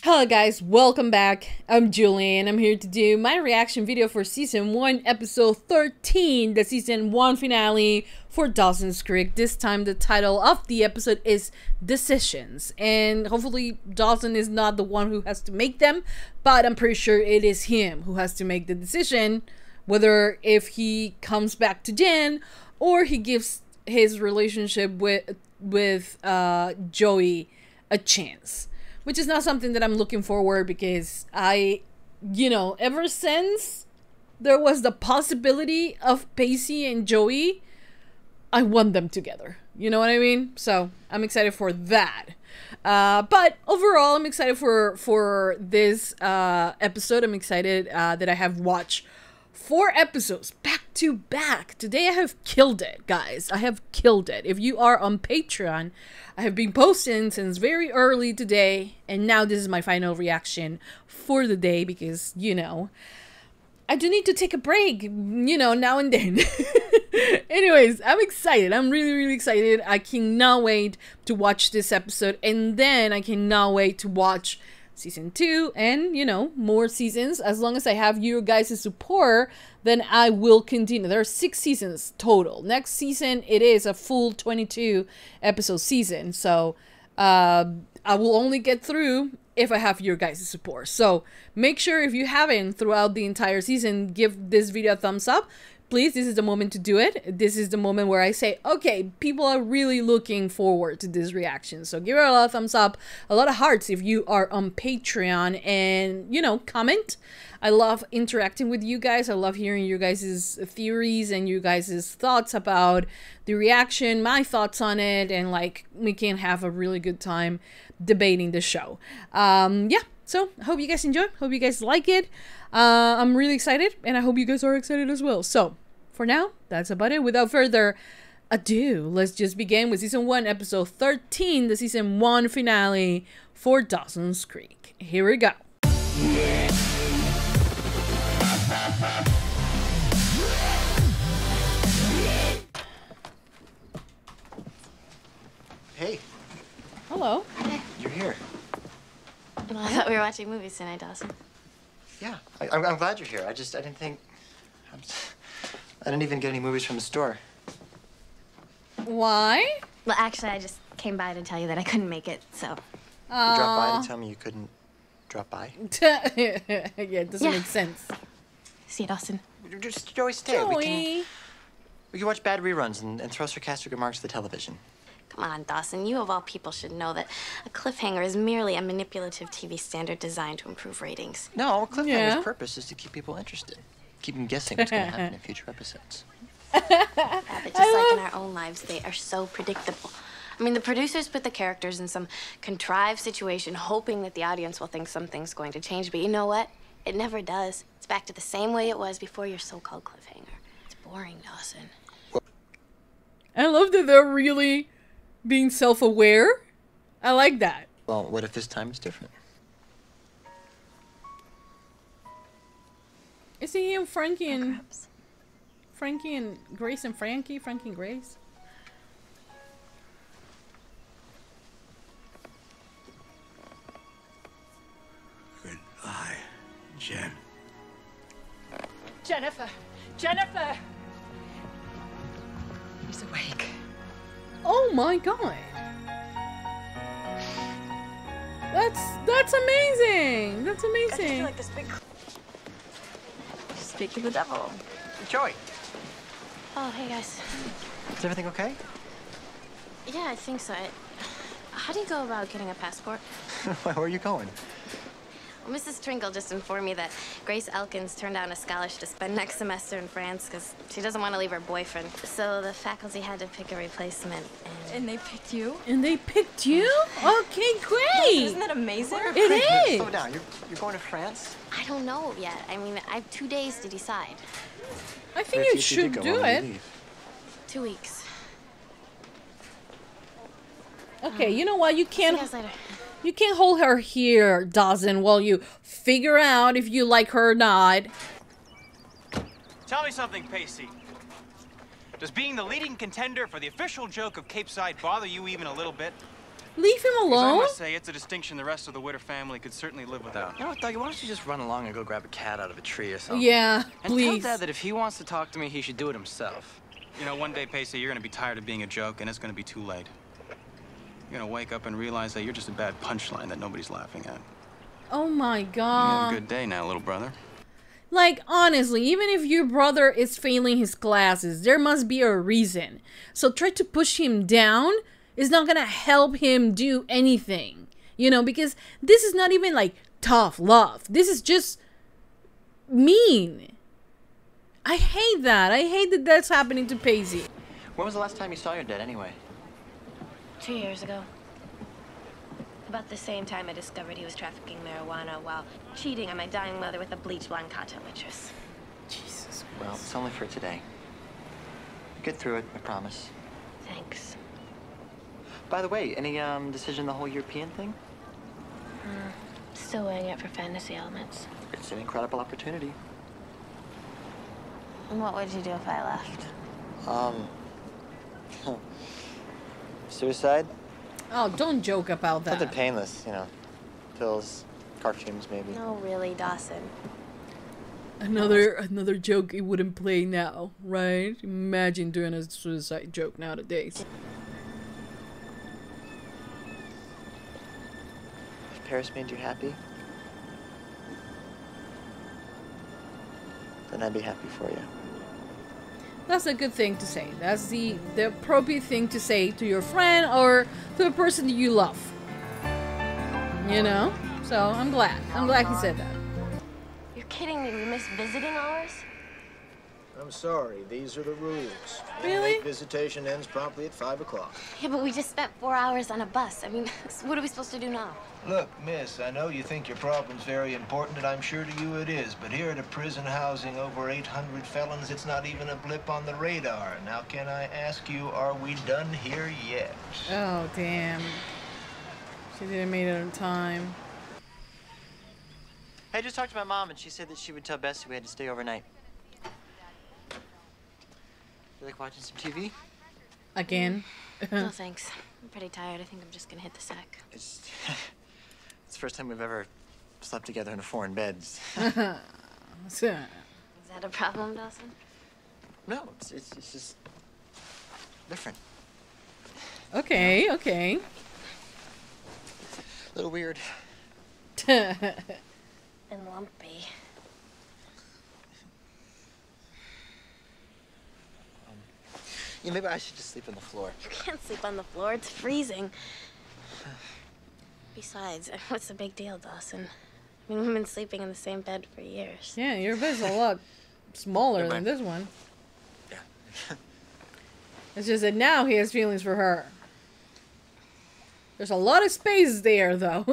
Hello guys, welcome back. I'm Julie and I'm here to do my reaction video for Season 1, Episode 13, the Season 1 finale for Dawson's Creek. This time the title of the episode is Decisions, and hopefully Dawson is not the one who has to make them, but I'm pretty sure it is him who has to make the decision, whether if he comes back to Jen or he gives his relationship with Joey a chance. Which is not something that I'm looking forward, because ever since there was the possibility of Pacey and Joey, I want them together. You know what I mean? So I'm excited for that. But overall, I'm excited for this episode. I'm excited that I have watched 4 episodes back to back. Today I have killed it, guys. I have killed it. If you are on Patreon, I have been posting since very early today, and now this is my final reaction for the day, because, I do need to take a break, now and then. Anyways, I'm excited. I'm really, really excited. I cannot wait to watch this episode, and then I cannot wait to watch Season 2 and, more seasons. As long as I have your guys' support, then I will continue. There are 6 seasons total. Next season, it is a full 22 episode season. So, I will only get through if I have your guys' support. So, make sure if you haven't throughout the entire season, give this video a thumbs up. Please, this is the moment to do it. This is the moment where I say, okay, people are really looking forward to this reaction. So give it a lot of thumbs up, a lot of hearts if you are on Patreon, and, comment. I love interacting with you guys. I love hearing your guys' theories and you guys' thoughts about the reaction, my thoughts on it, and we can have a really good time debating the show. Yeah, so I hope you guys enjoy. Hope you guys like it. I'm really excited, and I hope you guys are excited as well. So, for now, that's about it. Without further ado, let's just begin with Season 1, Episode 13, the Season 1 finale for Dawson's Creek. Here we go. Hey. Hello. Hey. You're here. Well, I thought we were watching movies tonight, Dawson. Yeah, I'm glad you're here. I didn't think... I didn't even get any movies from the store. Why? Well, actually, I just came by to tell you that I couldn't make it, so... You dropped by to tell me you couldn't drop by? Yeah, it doesn't make sense. See you, Dawson. Just Joey, stay. Joey. We can watch bad reruns and throw sarcastic remarks to the television. Come on, Dawson. You, of all people, should know that a cliffhanger is merely a manipulative TV standard designed to improve ratings. No, a cliffhanger's purpose is to keep people interested. Keep them guessing what's going to happen in future episodes. Yeah, but just like in our own lives, they are so predictable. I mean, the producers put the characters in some contrived situation, hoping that the audience will think something's going to change. But you know what? It never does. It's back to the same way it was before your so-called cliffhanger. It's boring, Dawson. I love that they're really being self-aware. I like that. Well, what if this time it's different? Is he and Frankie and Grace and Frankie? Frankie and Grace? Goodbye, Jen. Jennifer! Jennifer! He's awake. Oh my god. That's amazing. That's I just amazing. feel like this big... Speak to the devil. Joey, Oh, hey, guys. is everything okay? Yeah, I think so. How do you go about getting a passport? Where are you going? Well, Mrs. Trinkle just informed me that Grace Elkins turned down a scholarship to spend next semester in France because she doesn't want to leave her boyfriend. So the faculty had to pick a replacement. And they picked you? And they picked you? Okay, great. Isn't that amazing? It is. Slow down. You're going to France? I don't know yet. I mean, I have 2 days to decide. I think you should do it. 2 weeks. Okay, you know what? You See you can't guys later. you can't hold her here, Dawson, while you figure out if you like her or not. Tell me something, Pacey. Does being the leading contender for the official joke of Cape Side bother you even a little bit? Leave him I alone. must say, it's a distinction the rest of the Witter family could certainly live without. You know what, Dougie? Why don't you just run along and go grab a cat out of a tree or something? Yeah, And please. tell Dad that if he wants to talk to me, he should do it himself. You know, one day, Pacey, you're gonna be tired of being a joke, and it's gonna be too late. You're gonna wake up and realize that you're just a bad punchline that nobody's laughing at. Oh my You have god. a good day now, little brother. Like, honestly, even if your brother is failing his classes, there must be a reason. So try to push him down is not gonna help him do anything. You know, because this is not even like tough love. This is just mean. I hate that. I hate that that's happening to Pacey. When was the last time you saw your dad, anyway? 2 years ago. About the same time I discovered he was trafficking marijuana while cheating on my dying mother with a bleach blonde cocktail waitress. Jesus Well, it's only for today. Get through it, I promise. Thanks. By the way, any decision the whole European thing? Still weighing it for fantasy elements. It's an incredible opportunity. And what would you do if I left? Suicide? Oh, don't joke about that. Something painless, you know. Pills, cartoons, maybe. No, really, Dawson. Another joke it wouldn't play now, right? Imagine doing a suicide joke nowadays. If Paris made you happy, then I'd be happy for you. That's a good thing to say. That's the appropriate thing to say to your friend or to a person that you love. You know? So I'm glad. I'm glad he said that. You're kidding me. We missed visiting hours? I'm sorry, these are the rules. Really? Inmate visitation ends promptly at 5 o'clock. Yeah, but we just spent 4 hours on a bus. I mean, what are we supposed to do now? Look, miss, I know you think your problem's very important, and I'm sure to you it is, but here at a prison housing over 800 felons, it's not even a blip on the radar. Now, can I ask you, are we done here yet? Oh, damn. She didn't make it on time. Hey, I just talked to my mom, and she said that she would tell Bessie we had to stay overnight. You like watching some TV? Again. No, thanks. I'm pretty tired. I think I'm just gonna hit the sack. It's the first time we've ever slept together in a foreign bed. Is that a problem, Dawson? No, it's just different. Okay, okay. A little weird. And lumpy. Yeah, maybe I should just sleep on the floor. You can't sleep on the floor. It's freezing. Besides, what's the big deal, Dawson? I mean, we've been sleeping in the same bed for years. Yeah, your bed's a lot smaller Goodbye. than this one. Yeah. It's just that now he has feelings for her. There's a lot of space there, though.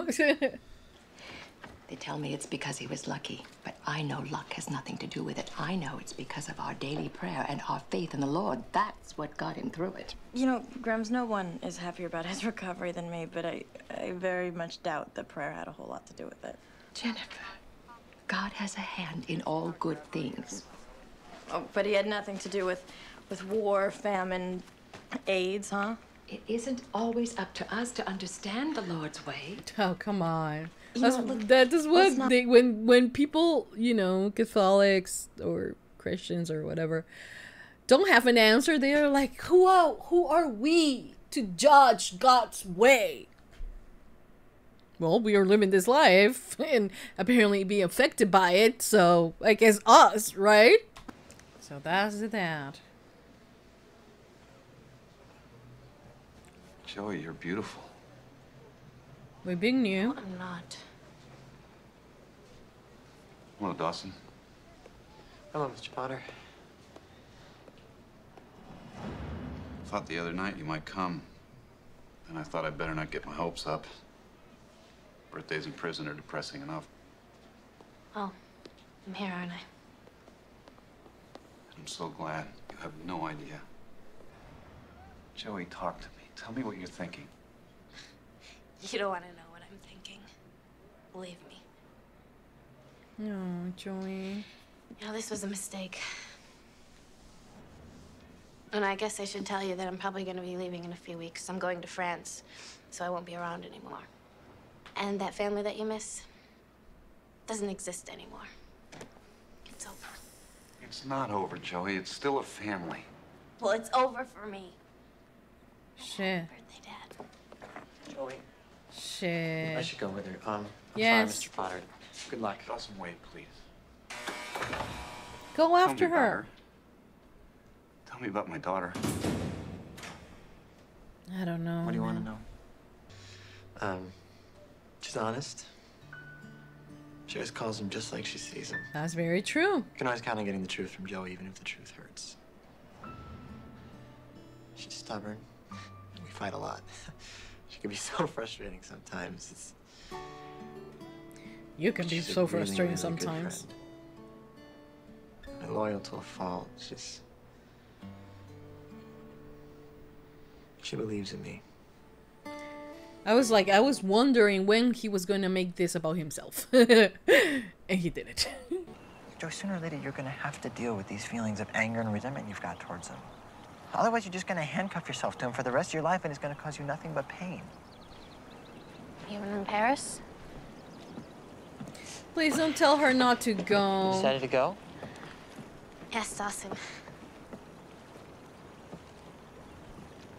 They tell me it's because he was lucky, but I know luck has nothing to do with it. I know it's because of our daily prayer and our faith in the Lord. That's what got him through it. You know, Grams, no one is happier about his recovery than me, but I very much doubt that prayer had a whole lot to do with it. Jennifer, God has a hand in all good things. Oh, but he had nothing to do with war, famine, AIDS, huh? It isn't always up to us to understand the Lord's way. Oh, come on. You That's, know, look, that is let's what not- they, when people, you know, Catholics or Christians or whatever, don't have an answer. They are like, who are we to judge God's way? Well, we are living this life and apparently being affected by it, so I guess us, right? So that's that. Joey, you're beautiful. We're being new. I'm not. Hello, Dawson. Hello, Mr. Potter. Thought the other night you might come, and I thought I'd better not get my hopes up. Birthdays in prison are depressing enough. Oh, I'm here, aren't I? I'm so glad. You have no idea. Joey, talk to me. Tell me what you're thinking. You don't want to know what I'm thinking. Believe me. Oh, Joey. You know, this was a mistake. And I guess I should tell you that I'm probably going to be leaving in a few weeks. I'm going to France, so I won't be around anymore. And that family that you miss doesn't exist anymore. It's over. It's not over, Joey. It's still a family. Well, it's over for me. Shit. Birthday, Dad. Joey, Shit. I should go with her. I'm Yes. sorry, Mr. Potter. Good luck. Dawson, wait, please. Go Tell me after about her. Tell me about my daughter. I don't know. What do you want to man. know? She's honest. She always calls him just like she sees him. That's very true. You can always count on getting the truth from Joey, even if the truth hurts. She's stubborn. We fight a lot. She can be so frustrating sometimes. It's... You can be She's a so really, frustrating really good sometimes. friend. And loyal to a fault. She believes in me. I was wondering when he was going to make this about himself. And he did it. Joe, sooner or later, you're gonna have to deal with these feelings of anger and resentment you've got towards him. Otherwise, you're just gonna handcuff yourself to him for the rest of your life, and it's gonna cause you nothing but pain. Even in Paris? Please don't tell her not to go. You decided to go? Yes, Dawson.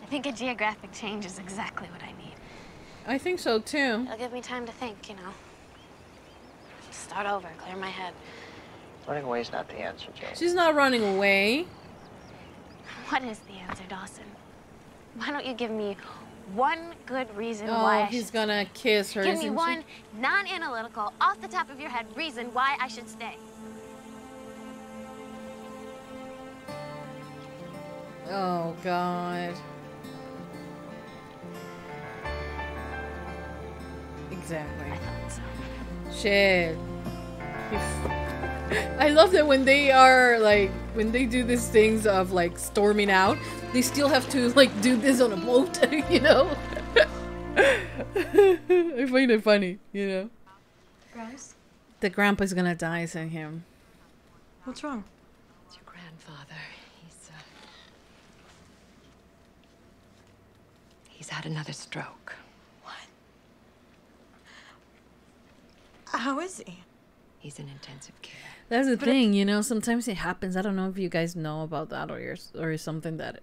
I think a geographic change is exactly what I need. I think so too. It'll give me time to think, you know. Start over, clear my head. Running away is not the answer, Joe. She's not running away. What is the answer, Dawson? Why don't you give me one good reason why I he's should gonna kiss her. Give me isn't one non-analytical, off the top of your head reason why I should stay. she? Oh God. Exactly. I thought so. Shit. I love that when they are like, when they do these things of like storming out, they still have to like do this on a boat, you know? I find it funny, you know? Gross. The grandpa's gonna die, saying him. What's wrong? It's your grandfather. He's had another stroke. What? How is he? He's in intensive care. That's the thing, you know, sometimes it happens. I don't know if you guys know about that or something that,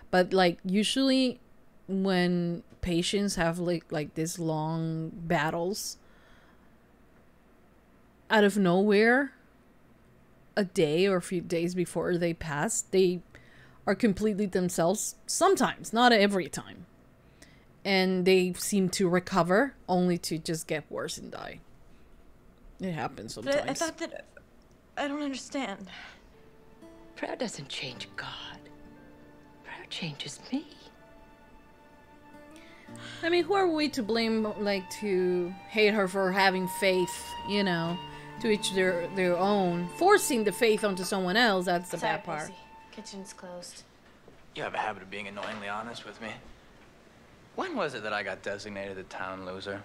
but like usually when patients have like these long battles, out of nowhere, a day or a few days before they pass, they are completely themselves. Sometimes, not every time, and they seem to recover only to just get worse and die. It happens sometimes. But I thought that... I don't understand. Prayer doesn't change God. Prayer changes me. I mean, who are we to blame, like, to hate her for having faith, you know, to each their own. Forcing the faith onto someone else, that's the bad part. Pacey. Kitchen's closed. You have a habit of being annoyingly honest with me. When was it that I got designated the town loser?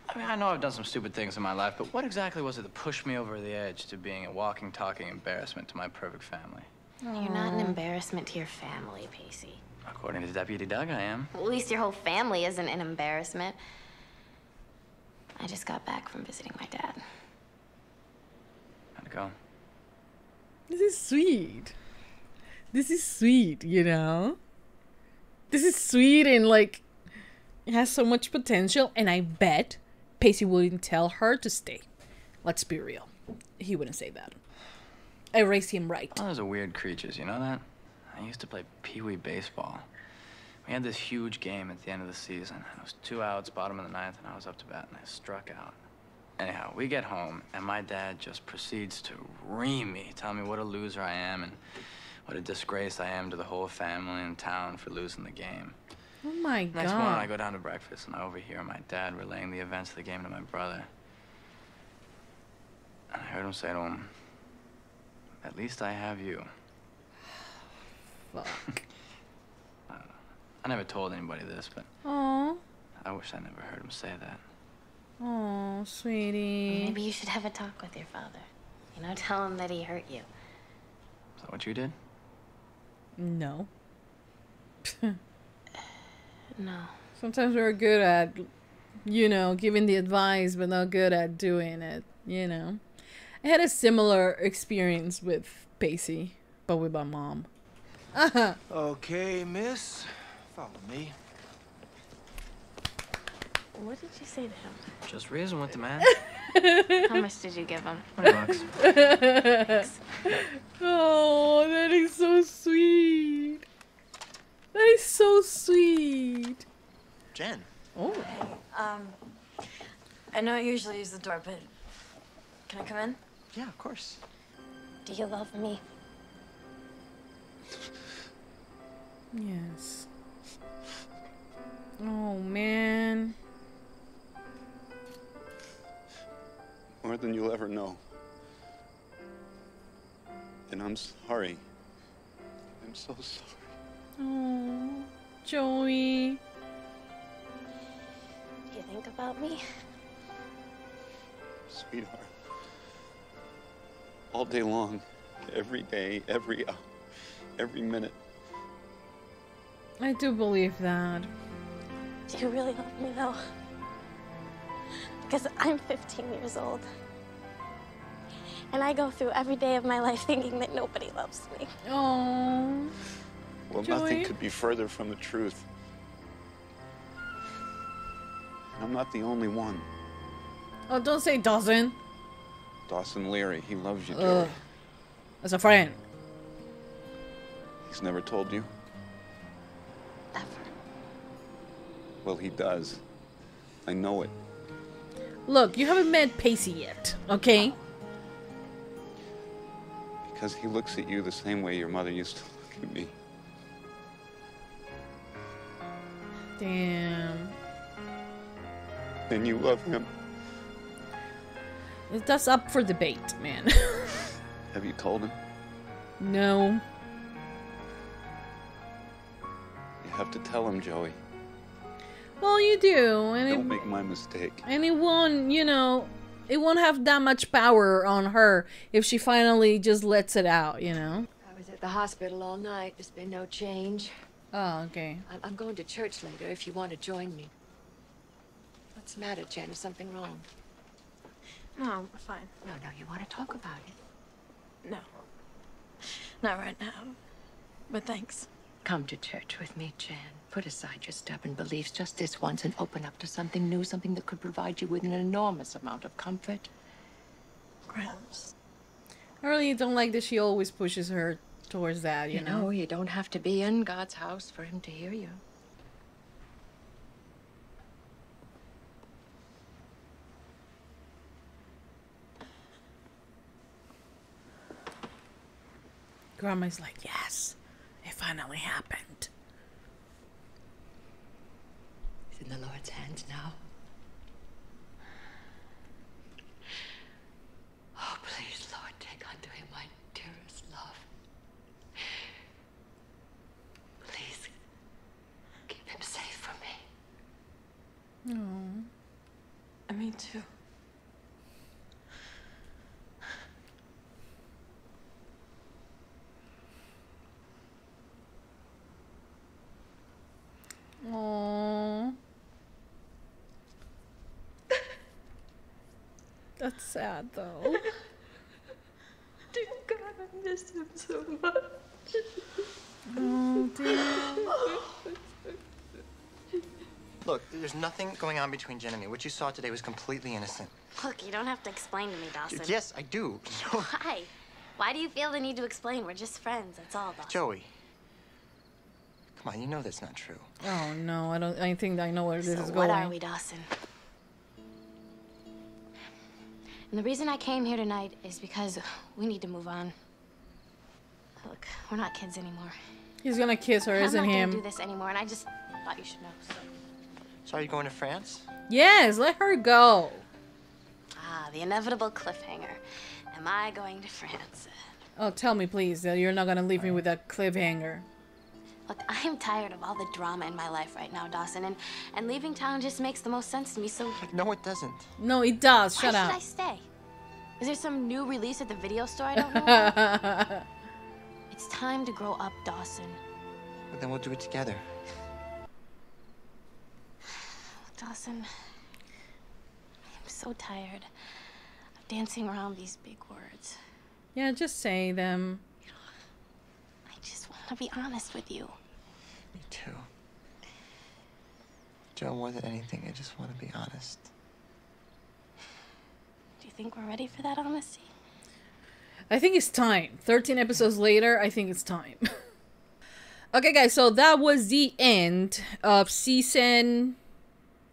I mean, I know I've done some stupid things in my life, but what exactly was it that pushed me over the edge to being a walking, talking embarrassment to my perfect family? You're not an embarrassment to your family, Pacey. According to Deputy Doug, I am. Well, at least your whole family isn't an embarrassment. I just got back from visiting my dad. How'd it go? This is sweet. This is sweet, you know? This is sweet and, like, it has so much potential, and I bet Pacey wouldn't tell her to stay. Let's be real. He wouldn't say that. I raised him right. Well, those are weird creatures, you know that? I used to play pee-wee baseball. We had this huge game at the end of the season. It was 2 outs, bottom of the ninth, and I was up to bat, and I struck out. Anyhow, we get home, and my dad just proceeds to ream me, tell me what a loser I am and what a disgrace I am to the whole family and town for losing the game. Oh my God. Next morning, I go down to breakfast, and I overhear my dad relaying the events of the game to my brother. And I heard him say to him, "At least I have you." Fuck. I don't know. I never told anybody this, but Aww. I wish I never heard him say that. Oh, sweetie. Maybe you should have a talk with your father. You know, tell him that he hurt you. Is that what you did? No. No. Sometimes we're good at, you know, giving the advice, but not good at doing it, you know. I had a similar experience with Pacey, but with my mom. Okay, miss. Follow me. What did you say to him? Just reason with the man. How much did you give him? $20. Oh, that is so sweet. That is so sweet. Jen. Oh. I know I usually use the door, but can I come in? Yeah, of course. Do you love me? Yes. Oh, man. More than you'll ever know. And I'm sorry. I'm so sorry. Oh, Joey. You think about me? Sweetheart. All day long. Every day, every hour, every minute. I do believe that. Do you really love me, though? Because I'm 15 years old. And I go through every day of my life thinking that nobody loves me. Oh. Well, Joey? nothing could be further from the truth. I'm not the only one. Oh, don't say Dawson. Dawson Leary, he loves you, Joey. Ugh. As a friend. He's never told you? Never. Well, he does. I know it. Look, you haven't met Pacey yet, okay? Because he looks at you the same way your mother used to look at me. Damn. And you love him. That's up for debate, man. Have you told him? No. You have to tell him, Joey. Well, you do. And Don't make my mistake. And it won't, you know, it won't have that much power on her if she finally just lets it out, you know? I was at the hospital all night. There's been no change. Oh, okay. I'm going to church later if you want to join me. What's the matter, Jen? Is something wrong? No, I'm fine. No, you want to talk about it? No. Not right now. But thanks. Come to church with me, Jen. Put aside your stubborn beliefs just this once and open up to something new, something that could provide you with an enormous amount of comfort. Gramps. I really don't like that she always pushes her towards that, you know? You don't have to be in God's house for him to hear you. Grandma's like, yes, it finally happened. It's in the Lord's hands now. Oh, please, Lord, take unto him my dearest love. Please, keep him safe for me. Oh. Me too. Aww. That's sad, though. Dear God, I miss him so much. Oh, dear. Look, there's nothing going on between Jen and me. What you saw today was completely innocent. Look, you don't have to explain to me, Dawson. Yes, I do. No. Why? Why do you feel the need to explain? We're just friends, that's all, Dawson. Joey. Come on, you know that's not true. Oh, no, I think I know where this is So going. what are we, Dawson? And the reason I came here tonight is because we need to move on. Look, we're not kids anymore. He's gonna kiss her, isn't I'm not him? gonna do this anymore, and I just thought you should know. So are you going to France? Yes, let her go. Ah, the inevitable cliffhanger. Am I going to France? Oh, tell me, please, that you're not gonna leave me with that cliffhanger. Look, I am tired of all the drama in my life right now, Dawson, and leaving town just makes the most sense to me, so... No, it doesn't. No, it does. Shut up. Why should I stay? Is there some new release at the video store I don't know about? It's time to grow up, Dawson. But then we'll do it together. Dawson, I'm so tired of dancing around these big words. Yeah, just say them. I just want to be honest with you. Me too. Joe, more than anything, I just want to be honest. Do you think we're ready for that honesty? I think it's time. 13 episodes later, I think it's time. Okay, guys, so that was the end of season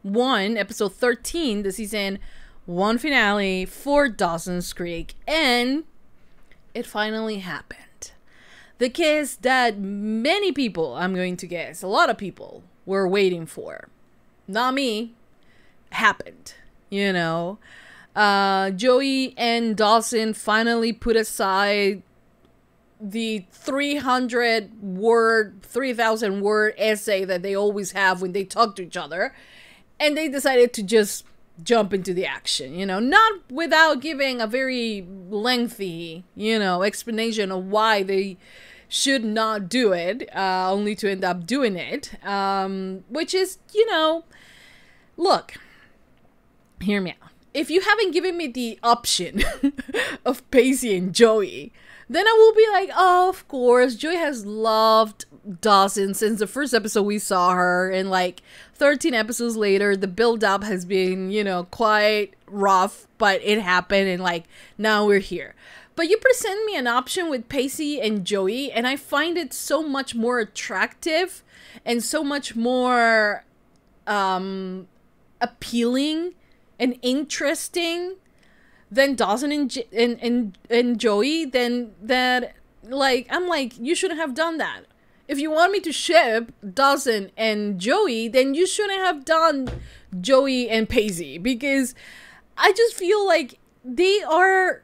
1, episode 13, the season 1 finale for Dawson's Creek. And it finally happened. The kiss that many people, I'm going to guess, a lot of people were waiting for. Not me. Happened, you know. Joey and Dawson finally put aside the 3,000 word essay that they always have when they talk to each other, and they decided to just jump into the action, you know, not without giving a very lengthy, you know, explanation of why they should not do it, only to end up doing it, which is, you know, look, hear me out. If you haven't given me the option of Pacey and Joey, then I will be like, oh, of course, Joey has loved Dawson since the first episode we saw her, and like 13 episodes later, the build-up has been, you know, quite rough, but it happened, and like, now we're here. But you present me an option with Pacey and Joey, and I find it so much more attractive and so much more appealing and interesting than Dawson and Joey, then that, like, I'm like, you shouldn't have done that. If you want me to ship Dawson and Joey, then you shouldn't have done Joey and Pacey, because I just feel like they are,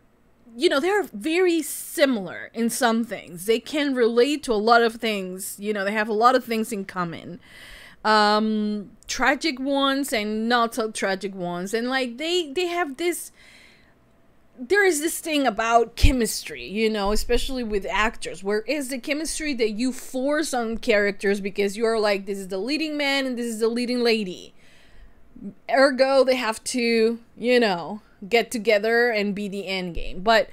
you know, they're very similar in some things. They can relate to a lot of things, you know, they have a lot of things in common. Tragic ones and not so tragic ones, and like they have this, there is this thing about chemistry, you know, especially with actors, where is the chemistry that you force on characters because you're like, this is the leading man and this is the leading lady, ergo they have to, you know, get together and be the end game. But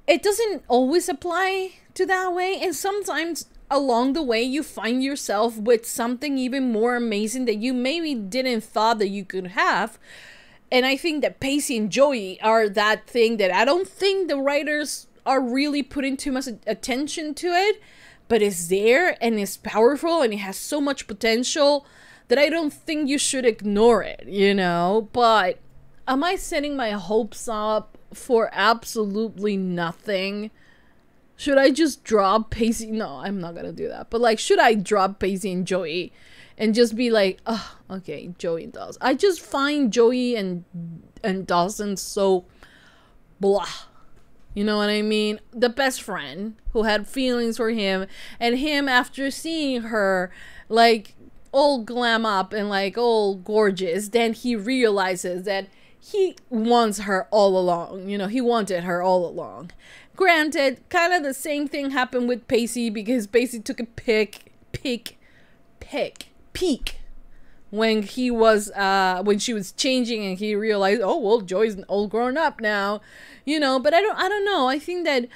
it doesn't always apply to that way, and sometimes along the way you find yourself with something even more amazing that you maybe didn't thought that you could have. And I think that Pacey and Joey are that thing that I don't think the writers are really putting too much attention to it, but it's there and it's powerful and it has so much potential that I don't think you should ignore it, you know. But am I setting my hopes up for absolutely nothing? Should I just drop Pacey? No, I'm not gonna do that. But like, should I drop Pacey and Joey and just be like, oh, okay, Joey and Dawson? I just find Joey and Dawson so blah. You know what I mean? The best friend who had feelings for him, and him after seeing her like all glam up and like all gorgeous, then he realizes that he wants her all along. You know, he wanted her all along. Granted, kind of the same thing happened with Pacey, because Pacey took a peek when he was when she was changing, and he realized, oh well, Joey's all grown up now, you know. But I don't know. I think that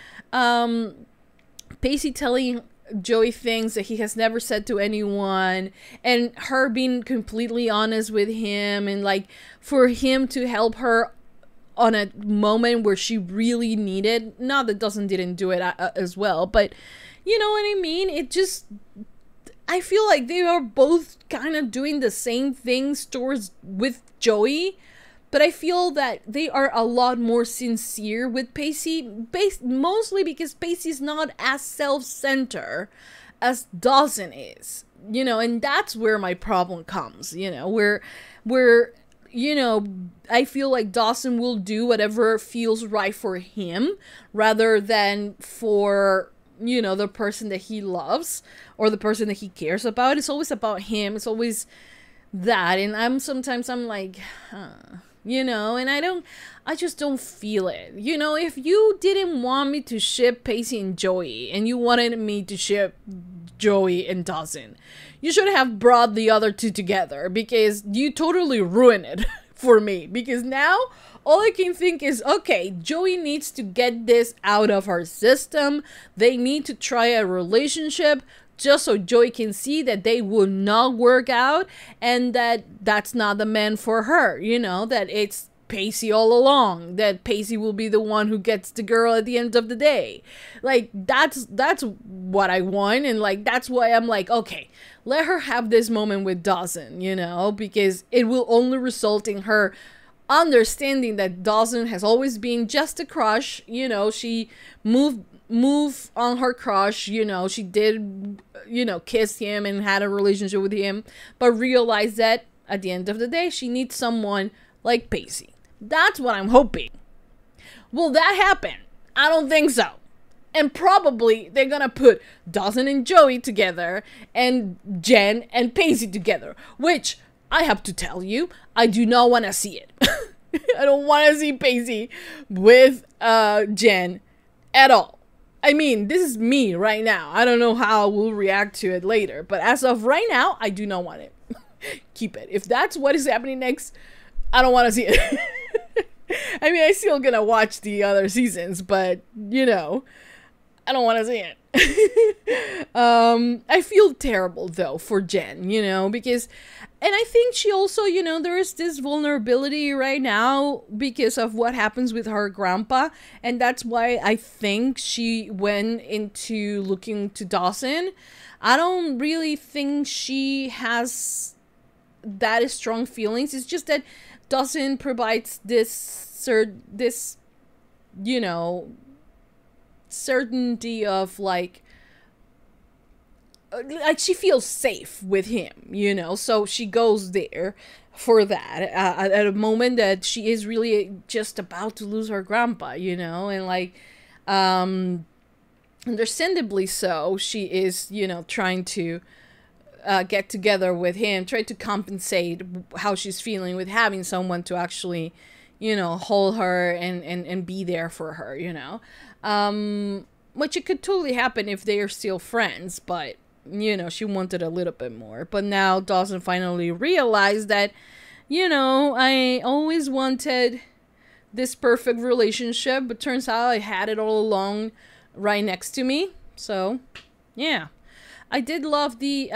Pacey telling Joey things that he has never said to anyone, and her being completely honest with him, and like for him to help her on a moment where she really needed, not that Dawson didn't do it as well, but you know what I mean? It just, I feel like they are both kind of doing the same things with Joey, but I feel that they are a lot more sincere with Pacey, mostly because Pacey's not as self-centered as Dawson is, you know, and that's where my problem comes, you know, where you know, I feel like Dawson will do whatever feels right for him rather than for, you know, the person that he loves or the person that he cares about. It's always about him. It's always that. And sometimes I'm like, you know, and I just don't feel it. You know, if you didn't want me to ship Pacey and Joey and you wanted me to ship Joey and Dawson. You should have brought the other two together, because you totally ruined it for me. Because now all I can think is, okay, Joey needs to get this out of her system. They need to try a relationship just so Joey can see that they will not work out and that that's not the man for her, you know, that it's Pacey all along, that Pacey will be the one who gets the girl at the end of the day. Like, that's what I want, and like that's why I'm like, okay, let her have this moment with Dawson, you know, because it will only result in her understanding that Dawson has always been just a crush, you know. She moved on her crush, you know, she did, you know, kiss him and had a relationship with him, but realized that at the end of the day she needs someone like Pacey. That's what I'm hoping. Will that happen? I don't think so. And probably they're gonna put Dawson and Joey together and Jen and Pacey together, which I have to tell you, I do not want to see it. I don't want to see Pacey with Jen at all. I mean, this is me right now. I don't know how I will react to it later, but as of right now, I do not want it. Keep it. If that's what is happening next, I don't want to see it. I mean, I'm still gonna watch the other seasons, but, you know, I don't want to see it. I feel terrible, though, for Jen, you know, because, and I think she also, you know, there is this vulnerability right now because of what happens with her grandpa, and that's why I think she went into looking to Dawson. I don't really think she has that strong feelings. It's just that Dawson provides this, you know, certainty of like she feels safe with him, you know, so she goes there for that at a moment that she is really just about to lose her grandpa, you know, and like understandably so, she is, you know, trying to get together with him, try to compensate how she's feeling with having someone to actually, you know, hold her and be there for her, you know. Which it could totally happen if they are still friends, but, you know, she wanted a little bit more. But now Dawson finally realized that, you know, I always wanted this perfect relationship, but turns out I had it all along right next to me. So, yeah. I did love the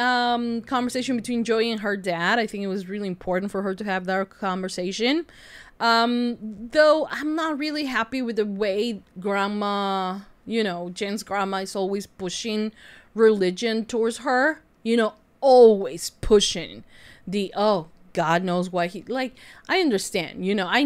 conversation between Joey and her dad. I think it was really important for her to have that conversation. Though I'm not really happy with the way grandma, you know, Jen's grandma is always pushing religion towards her. You know, always pushing the, oh, God knows why he, like, I understand, you know, I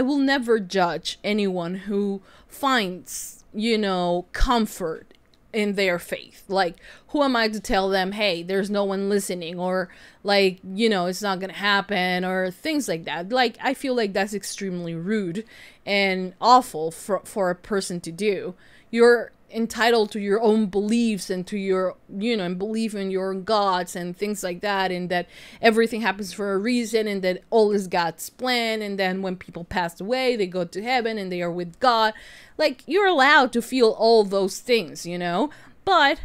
will never judge anyone who finds, you know, comfort in their faith. Like, who am I to tell them, hey, there's no one listening, or like, you know, it's not gonna happen, or things like that. Like, I feel like that's extremely rude and awful for a person to do. You're entitled to your own beliefs and to your, you know, and believe in your gods and things like that, and that everything happens for a reason, and that all is God's plan, and then when people pass away, they go to heaven and they are with God. Like, you're allowed to feel all those things, you know, but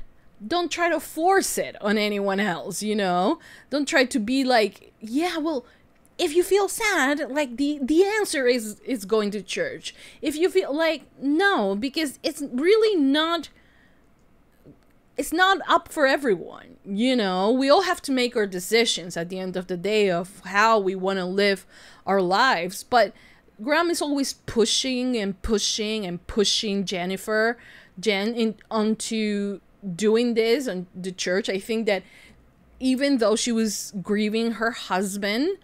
don't try to force it on anyone else, you know. Don't try to be like, yeah, well, if you feel sad, like, the answer is going to church. If you feel like, no, because it's really not, it's not up for everyone, you know. We all have to make our decisions at the end of the day of how we want to live our lives. But Graham is always pushing and pushing and pushing Jen onto doing this on the church. I think that even though she was grieving her husband,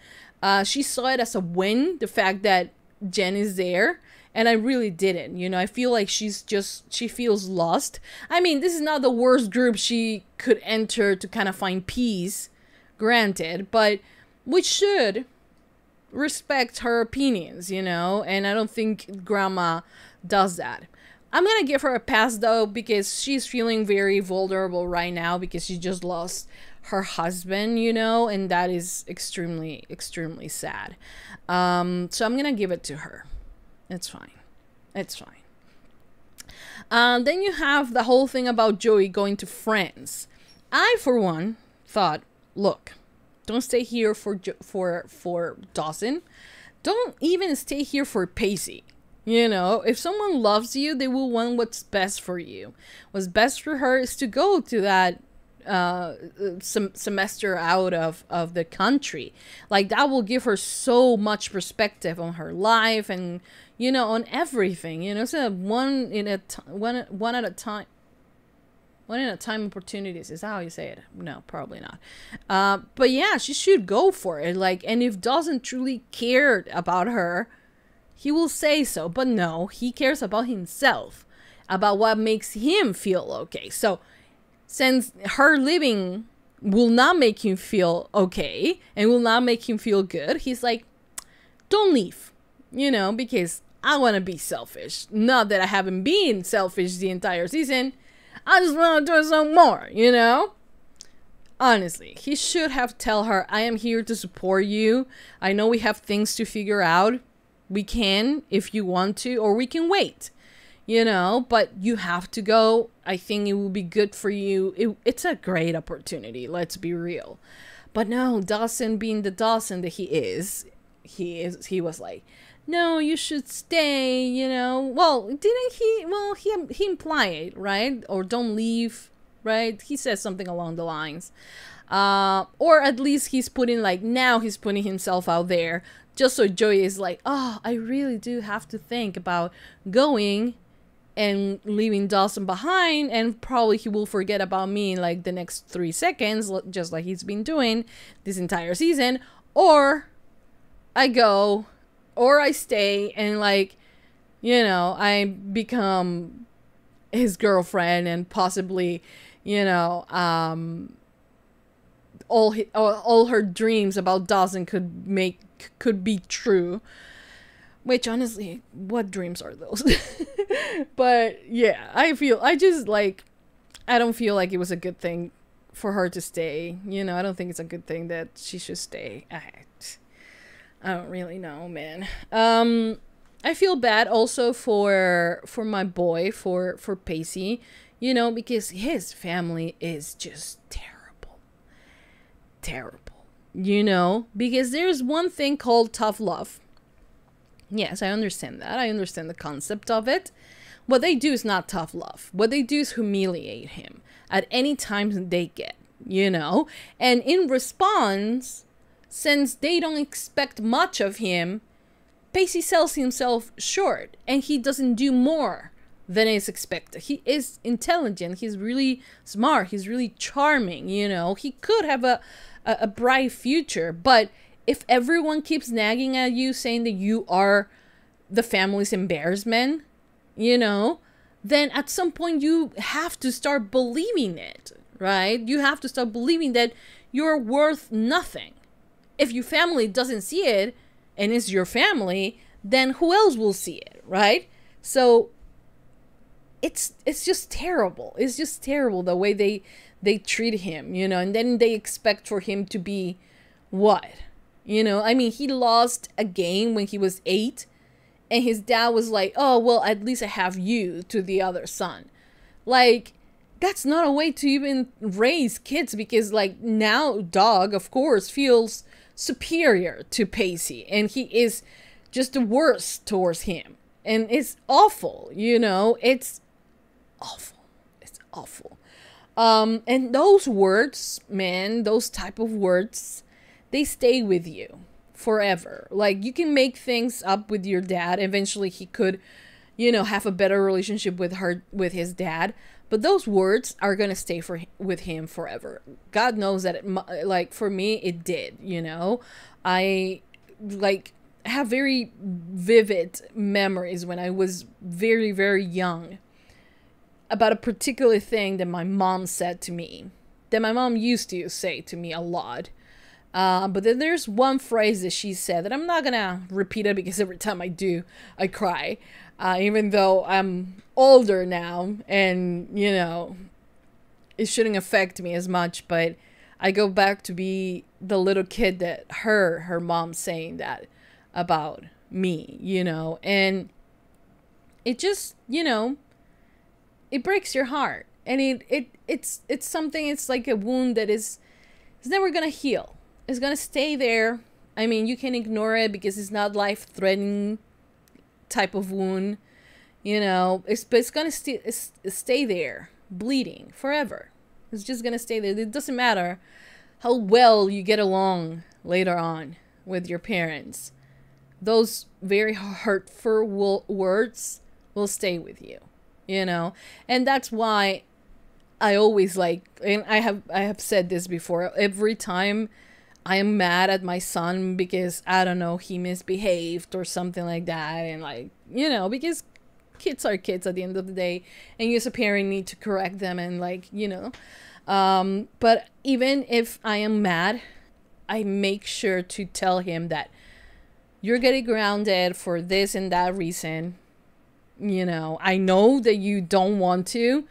she saw it as a win, the fact that Jen is there, and I really didn't, you know. I feel like she feels lost. I mean, this is not the worst group she could enter to kind of find peace, granted, but we should respect her opinions, you know, and I don't think Grandma does that. I'm gonna give her a pass, though, because she's feeling very vulnerable right now because she just lost her husband, you know, and that is extremely, extremely sad. So I'm gonna give it to her. It's fine. It's fine. Then you have the whole thing about Joey going to Friends. I, for one, thought, look, don't stay here for Dawson. Don't even stay here for Pacey. You know, if someone loves you, they will want what's best for you. What's best for her is to go to that semester out of the country. Like, that will give her so much perspective on her life and, you know, on everything. You know, so one at a time opportunities. Is that how you say it? No, probably not. But yeah, she should go for it. Like, and if Dawson truly cared about her, he will say so. But no, he cares about himself, about what makes him feel okay. So since her living will not make him feel okay and will not make him feel good, he's like, don't leave, you know, because I want to be selfish. Not that I haven't been selfish the entire season. I just want to do some more, you know? Honestly, he should have tell her, I am here to support you. I know we have things to figure out. We can, if you want to, or we can wait, you know? But you have to go. I think it will be good for you. It's a great opportunity, let's be real. But no, Dawson, being the Dawson that he was like, no, you should stay, you know. Well, didn't he? Well, he implied, right? Or don't leave, right? He says something along the lines. Or at least he's putting, like, now he's putting himself out there. Just so Joey is like, oh, I really do have to think about going and leaving Dawson behind. And probably he will forget about me in, like, the next 3 seconds. Just like he's been doing this entire season. Or I go... or I stay and, like, you know, I become his girlfriend and possibly, you know, all her dreams about Dawson could be true. Which, honestly, what dreams are those? But yeah, I don't feel like it was a good thing for her to stay. You know, I don't think it's a good thing that she should stay. I don't really know, man. I feel bad also for my boy, for Pacey, you know, because his family is just terrible. Terrible. You know, because there's one thing called tough love. Yes, I understand that. I understand the concept of it. What they do is not tough love. What they do is humiliate him at any time they get, you know? And in response, since they don't expect much of him, Pacey sells himself short and he doesn't do more than is expected. He is intelligent. He's really smart. He's really charming, you know? He could have a bright future, but if everyone keeps nagging at you saying that you are the family's embarrassment, you know, then at some point you have to start believing it, right? You have to start believing that you're worth nothing. If your family doesn't see it and it's your family, then who else will see it, right? So it's just terrible. It's just terrible the way they treat him, you know, and then they expect for him to be what? You know, I mean, he lost a game when he was 8 and his dad was like, oh, well, at least I have you to the other son. Like, that's not a way to even raise kids because, like, now Dog, of course, feels superior to Pacey and he is just the worst towards him. And it's awful, you know, it's awful. It's awful. And those words, man, those type of words, they stay with you forever. Like, you can make things up with your dad. Eventually he could, you know, have a better relationship with his dad. But those words are going to stay with him forever. God knows that, like, for me, it did, you know. I, like, have very vivid memories when I was very, very young about a particular thing that my mom said to me. That my mom used to say to me a lot. But then there's one phrase that she said that I'm not gonna repeat it because every time I do, I cry. Even though I'm older now and, you know, it shouldn't affect me as much, but I go back to be the little kid that her mom saying that about me, you know, and it just, you know, it breaks your heart. And it's something, it's like a wound that it's never gonna heal. It's gonna stay there. I mean, you can ignore it because it's not life-threatening type of wound, you know. But it's gonna stay there, bleeding forever. It's just gonna stay there. It doesn't matter how well you get along later on with your parents. Those very hurtful words will stay with you, you know. And that's why I always like, and I have said this before, every time I am mad at my son because, I don't know, he misbehaved or something like that, and like, you know, because kids are kids at the end of the day, and you as a parent need to correct them, and like, you know, but even if I am mad, I make sure to tell him that you're getting grounded for this and that reason. You know, I know that you don't want to,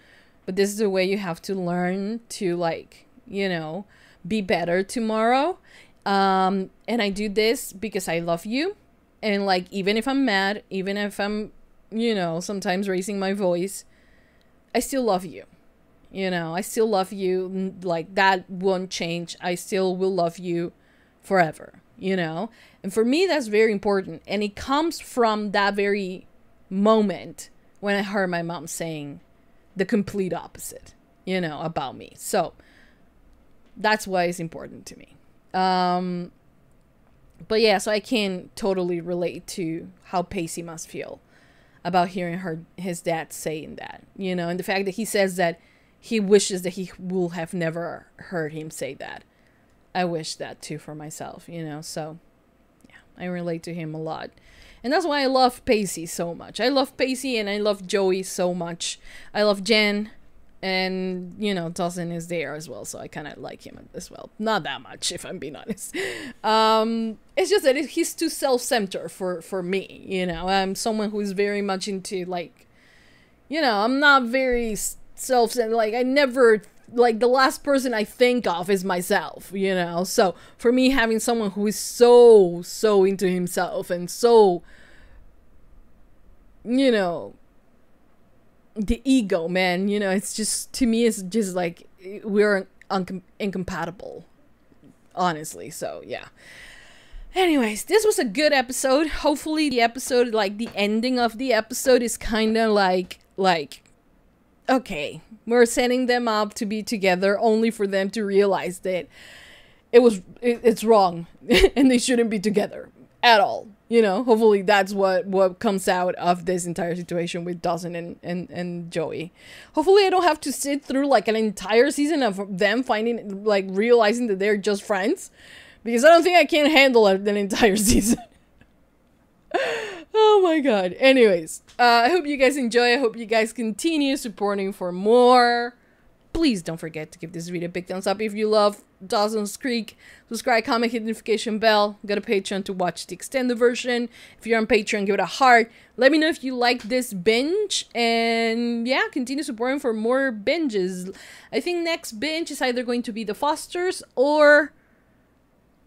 but this is the way you have to learn to, like, you know, be better tomorrow. And I do this because I love you. And like, even if I'm mad, even if I'm, you know, sometimes raising my voice, I still love you. You know, I still love you. Like, that won't change. I still will love you forever, you know. And for me, that's very important. And it comes from that very moment when I heard my mom saying the complete opposite, you know, about me. So that's why it's important to me. But yeah, so I can totally relate to how Pacey must feel about hearing his dad saying that, you know, and the fact that he says that he wishes that he will have never heard him say that. I wish that too for myself, you know. So yeah, I relate to him a lot. And that's why I love Pacey so much. I love Pacey and I love Joey so much. I love Jen. And, you know, Dawson is there as well, so I kind of like him as well. Not that much, if I'm being honest. It's just that he's too self-centered for me, you know. I'm someone who's very much into, like, you know, I'm not very self-centered. Like, I never, like, the last person I think of is myself, you know. So, for me, having someone who is so into himself and so, you know, the ego, man, you know, it's just, to me, it's just like we're incompatible, honestly. So yeah, anyways, this was a good episode. Hopefully the episode, like the ending of the episode, is kind of like okay, we're setting them up to be together only for them to realize that it's wrong and they shouldn't be together at all. You know, hopefully that's what comes out of this entire situation with Dawson and Joey. Hopefully I don't have to sit through like an entire season of them finding, like, realizing that they're just friends. Because I don't think I can handle an entire season. Oh my god. Anyways, I hope you guys enjoy. I hope you guys continue supporting for more. Please don't forget to give this video a big thumbs up if you love Dawson's Creek. Subscribe, comment, hit the notification bell. Go to Patreon to watch the extended version. If you're on Patreon, give it a heart. Let me know if you like this binge. And yeah, continue supporting for more binges. I think next binge is either going to be The Fosters or...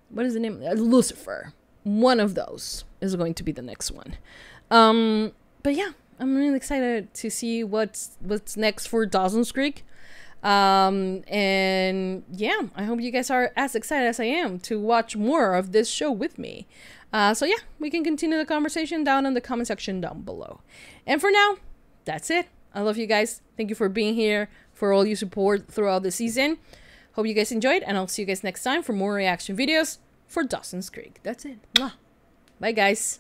what is the name? Lucifer. One of those is going to be the next one. But yeah, I'm really excited to see what's next for Dawson's Creek. And yeah, I hope you guys are as excited as I am to watch more of this show with me. So yeah, we can continue the conversation down in the comment section down below. And for now, that's it. I love you guys. Thank you for being here, for all your support throughout the season. Hope you guys enjoyed, and I'll see you guys next time for more reaction videos for Dawson's Creek. That's it. Mwah. Bye guys.